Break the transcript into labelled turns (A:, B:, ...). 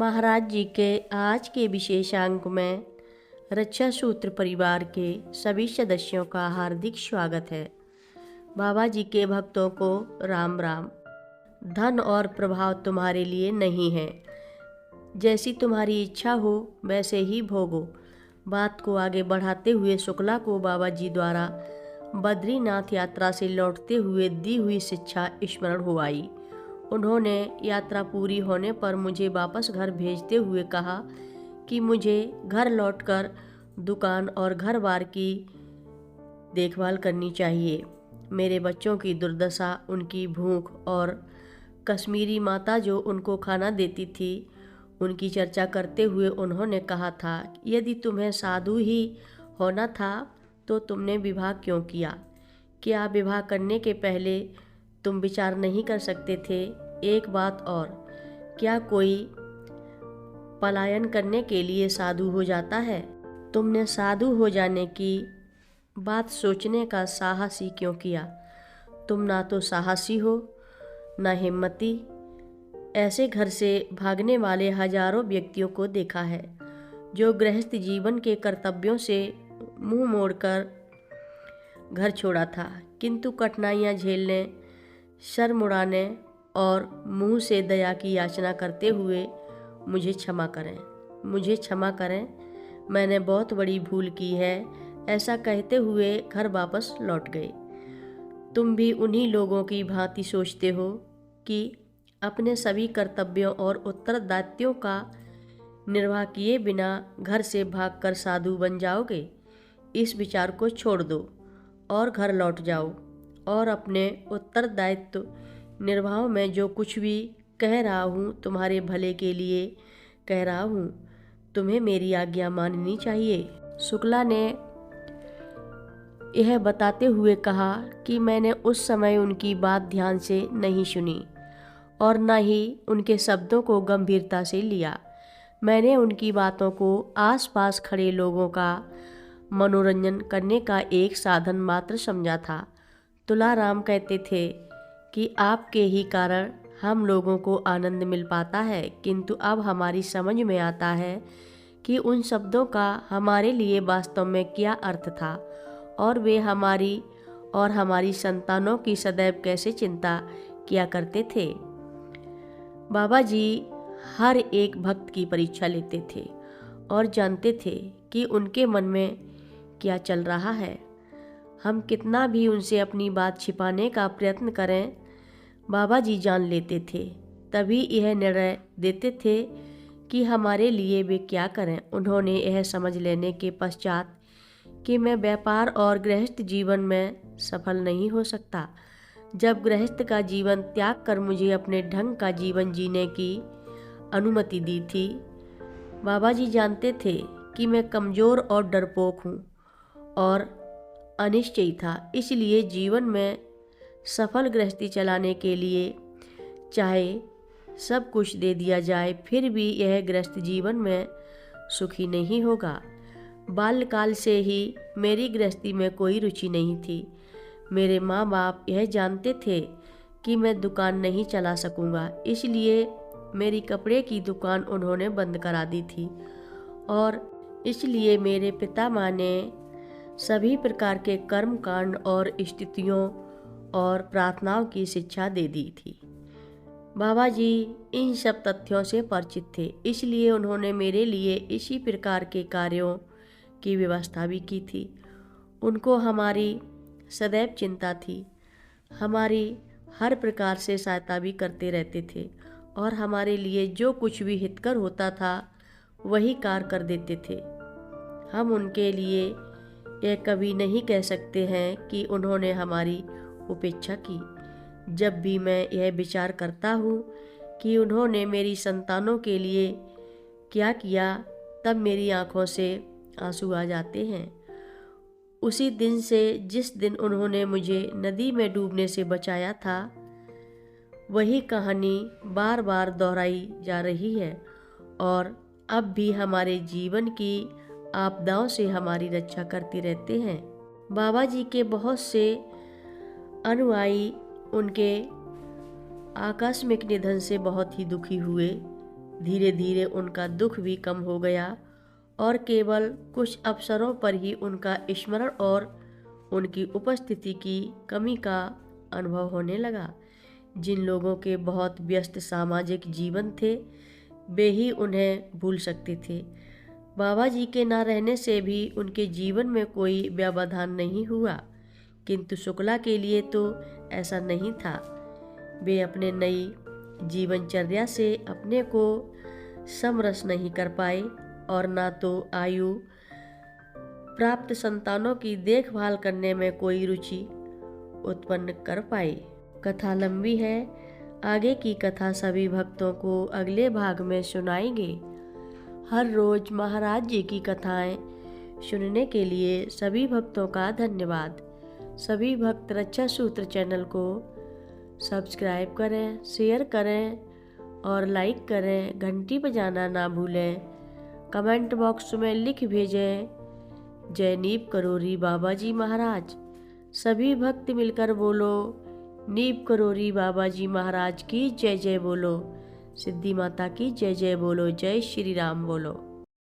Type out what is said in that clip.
A: महाराज जी के आज के विशेषांक में रक्षा सूत्र परिवार के सभी सदस्यों का हार्दिक स्वागत है। बाबा जी के भक्तों को राम राम। धन और प्रभाव तुम्हारे लिए नहीं है, जैसी तुम्हारी इच्छा हो वैसे ही भोगो। बात को आगे बढ़ाते हुए शुक्ला को बाबा जी द्वारा बद्रीनाथ यात्रा से लौटते हुए दी हुई शिक्षा स्मरण हो आई। उन्होंने यात्रा पूरी होने पर मुझे वापस घर भेजते हुए कहा कि मुझे घर लौटकर दुकान और घर बार की देखभाल करनी चाहिए। मेरे बच्चों की दुर्दशा, उनकी भूख और कश्मीरी माता जो उनको खाना देती थी, उनकी चर्चा करते हुए उन्होंने कहा था, यदि तुम्हें साधु ही होना था तो तुमने विवाह क्यों किया? क्या विवाह करने के पहले तुम विचार नहीं कर सकते थे? एक बात और, क्या कोई पलायन करने के लिए साधु हो जाता है? तुमने साधु हो जाने की बात सोचने का साहस ही क्यों किया? तुम ना तो साहसी हो ना हिम्मती। ऐसे घर से भागने वाले हजारों व्यक्तियों को देखा है जो गृहस्थ जीवन के कर्तव्यों से मुंह मोड़कर घर छोड़ा था, किंतु कठिनाइयां झेलने, शर्म उड़ाने और मुंह से दया की याचना करते हुए मुझे क्षमा करें, मैंने बहुत बड़ी भूल की है, ऐसा कहते हुए घर वापस लौट गए। तुम भी उन्हीं लोगों की भांति सोचते हो कि अपने सभी कर्तव्यों और उत्तरदायित्वों का निर्वाह किए बिना घर से भागकर साधु बन जाओगे। इस विचार को छोड़ दो और घर लौट जाओ और अपने उत्तरदायित्व निर्वाह में जो कुछ भी कह रहा हूँ तुम्हारे भले के लिए कह रहा हूँ। तुम्हें मेरी आज्ञा माननी चाहिए। शुक्ला ने यह बताते हुए कहा कि मैंने उस समय उनकी बात ध्यान से नहीं सुनी और न ही उनके शब्दों को गंभीरता से लिया। मैंने उनकी बातों को आसपास खड़े लोगों का मनोरंजन करने का एक साधन मात्र समझा था। तुलाराम कहते थे कि आपके ही कारण हम लोगों को आनंद मिल पाता है, किंतु अब हमारी समझ में आता है कि उन शब्दों का हमारे लिए वास्तव में क्या अर्थ था और वे हमारी और हमारी संतानों की सदैव कैसे चिंता किया करते थे। बाबा जी हर एक भक्त की परीक्षा लेते थे और जानते थे कि उनके मन में क्या चल रहा है। हम कितना भी उनसे अपनी बात छिपाने का प्रयत्न करें, बाबा जी जान लेते थे। तभी यह निर्णय देते थे कि हमारे लिए वे क्या करें। उन्होंने यह समझ लेने के पश्चात कि मैं व्यापार और गृहस्थ जीवन में सफल नहीं हो सकता, जब गृहस्थ का जीवन त्याग कर मुझे अपने ढंग का जीवन जीने की अनुमति दी थी। बाबा जी जानते थे कि मैं कमज़ोर और डरपोक हूँ और अनिश्चयी था, इसलिए जीवन में सफल गृहस्थी चलाने के लिए चाहे सब कुछ दे दिया जाए, फिर भी यह गृहस्थ जीवन में सुखी नहीं होगा। बाल्यकाल से ही मेरी गृहस्थी में कोई रुचि नहीं थी। मेरे माँ बाप यह जानते थे कि मैं दुकान नहीं चला सकूँगा, इसलिए मेरी कपड़े की दुकान उन्होंने बंद करा दी थी और इसलिए मेरे पिता माँ ने सभी प्रकार के कर्म कांड और स्थितियों और प्रार्थनाओं की शिक्षा दे दी थी। बाबा जी इन सब तथ्यों से परिचित थे, इसलिए उन्होंने मेरे लिए इसी प्रकार के कार्यों की व्यवस्था भी की थी। उनको हमारी सदैव चिंता थी, हमारी हर प्रकार से सहायता भी करते रहते थे और हमारे लिए जो कुछ भी हितकर होता था वही कार्य कर देते थे। हम उनके लिए यह कभी नहीं कह सकते हैं कि उन्होंने हमारी उपेक्षा की। जब भी मैं यह विचार करता हूँ कि उन्होंने मेरी संतानों के लिए क्या किया, तब मेरी आँखों से आंसू आ जाते हैं। उसी दिन से जिस दिन उन्होंने मुझे नदी में डूबने से बचाया था, वही कहानी बार बार दोहराई जा रही है और अब भी हमारे जीवन की आपदाओं से हमारी रक्षा करते रहते हैं। बाबा जी के बहुत से अनुयायी उनके आकस्मिक निधन से बहुत ही दुखी हुए। धीरे धीरे उनका दुख भी कम हो गया और केवल कुछ अवसरों पर ही उनका स्मरण और उनकी उपस्थिति की कमी का अनुभव होने लगा। जिन लोगों के बहुत व्यस्त सामाजिक जीवन थे वे ही उन्हें भूल सकते थे। बाबा जी के न रहने से भी उनके जीवन में कोई व्यवधान नहीं हुआ, किंतु शुक्ला के लिए तो ऐसा नहीं था। वे अपने नई जीवनचर्या से अपने को समरस नहीं कर पाए और ना तो आयु प्राप्त संतानों की देखभाल करने में कोई रुचि उत्पन्न कर पाए। कथा लंबी है, आगे की कथा सभी भक्तों को अगले भाग में सुनाएंगे। हर रोज महाराज जी की कथाएं सुनने के लिए सभी भक्तों का धन्यवाद। सभी भक्त रक्षा सूत्र चैनल को सब्सक्राइब करें, शेयर करें और लाइक करें। घंटी बजाना ना भूलें। कमेंट बॉक्स में लिख भेजें जय नीप करोरी बाबा जी महाराज। सभी भक्त मिलकर बोलो नीप करोरी बाबा जी महाराज की जय जय बोलो। सिद्धि माता की जय जय बोलो। जय श्री राम बोलो।